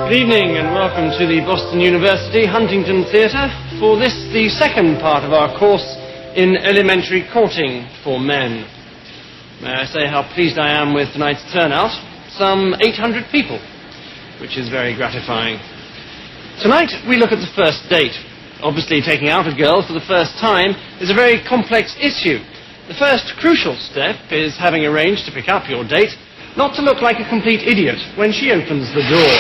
Good evening and welcome to the Boston University Huntington Theatre for this, the second part of our course in elementary courting for men. May I say how pleased I am with tonight's turnout? Some 800 people, which is very gratifying. Tonight we look at the first date. Obviously taking out a girl for the first time is a very complex issue. The first crucial step is having arranged to pick up your date not to look like a complete idiot when she opens the door.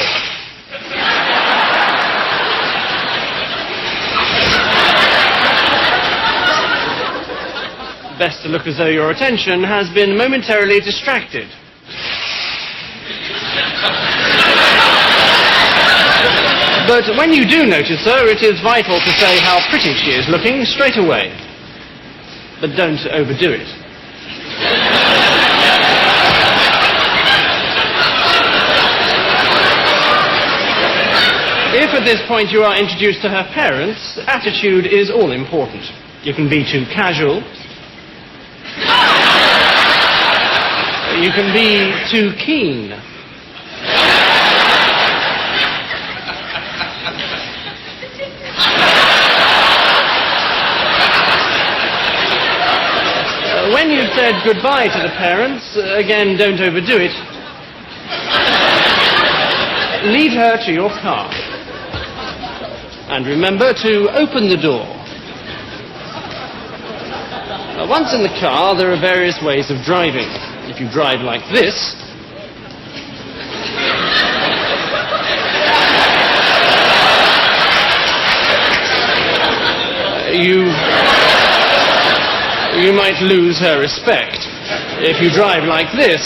Best to look as though your attention has been momentarily distracted. But when you do notice her, it is vital to say how pretty she is looking straight away. But don't overdo it. If at this point you are introduced to her parents, attitude is all important. You can be too casual. You can be too keen. When you've said goodbye to the parents, again, don't overdo it. Lead her to your car. And remember to open the door. Once in the car, there are various ways of driving. If you drive like this, you might lose her respect. If you drive like this,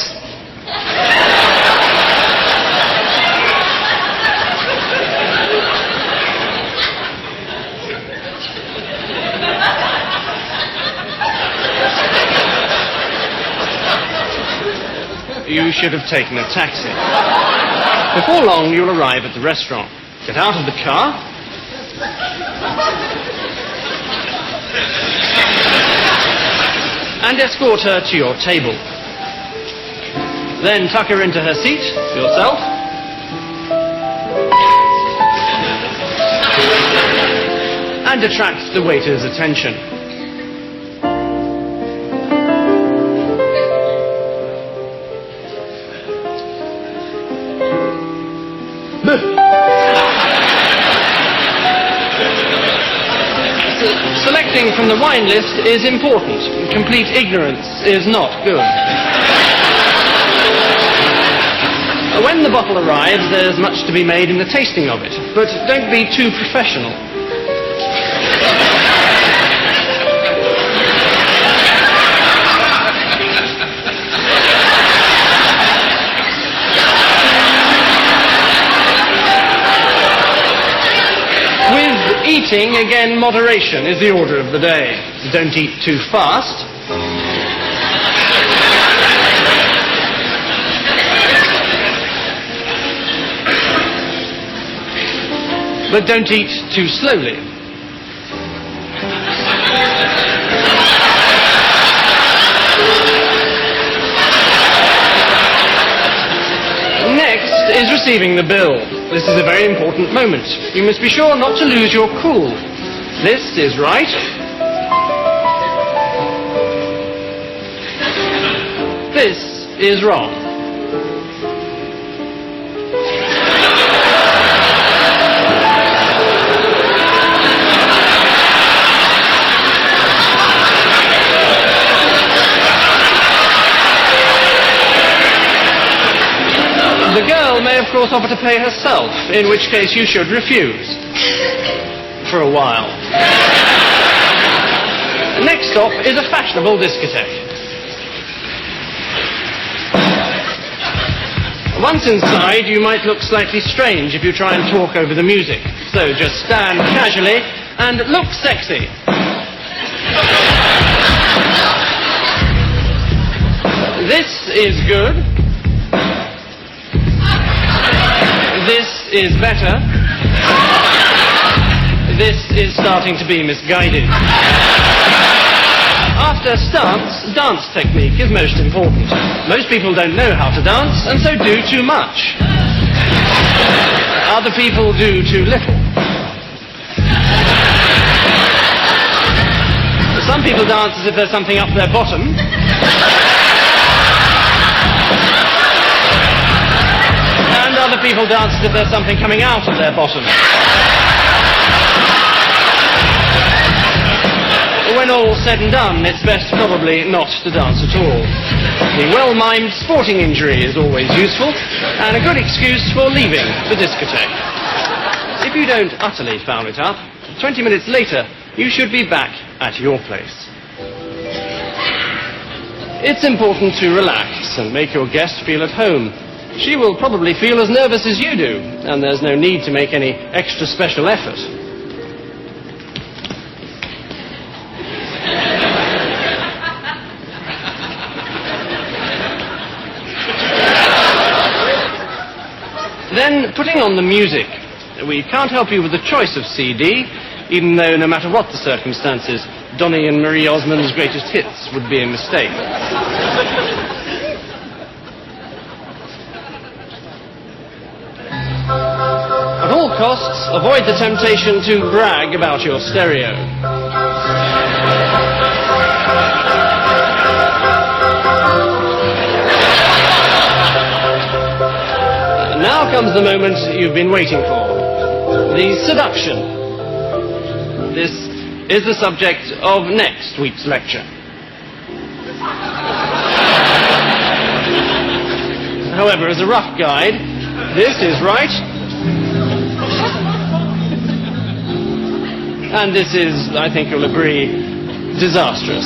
you should have taken a taxi. Before long, you'll arrive at the restaurant. Get out of the car. And escort her to your table. Then tuck her into her seat yourself. And attract the waiter's attention. Selecting from the wine list is important. Complete ignorance is not good. When the bottle arrives, there's much to be made in the tasting of it, but don't be too professional. Eating, again, moderation is the order of the day. Don't eat too fast. But don't eat too slowly. Next is receiving the bill. This is a very important moment. You must be sure not to lose your cool. This is right. This is wrong. The girl may, of course, offer to pay herself, in which case you should refuse. For a while. Next stop is a fashionable discotheque. Once inside, you might look slightly strange if you try and talk over the music. So just stand casually and look sexy. This is good. This is better. This is starting to be misguided. After stance, dance technique is most important. Most people don't know how to dance, and so do too much. Other people do too little. Some people dance as if there's something up their bottom. And other people dance as if there's something coming out of their bottom. When all's said and done, it's best probably not to dance at all. The well-mimed sporting injury is always useful, and a good excuse for leaving the discotheque. If you don't utterly foul it up, 20 minutes later, you should be back at your place. It's important to relax and make your guest feel at home. She will probably feel as nervous as you do, and there's no need to make any extra special effort. Then, putting on the music. We can't help you with the choice of CD, even though no matter what the circumstances, Donny and Marie Osmond's greatest hits would be a mistake. At all costs, avoid the temptation to brag about your stereo. Now comes the moment you've been waiting for. The seduction. This is the subject of next week's lecture. However, as a rough guide, this is right. And this is, I think you'll agree, disastrous.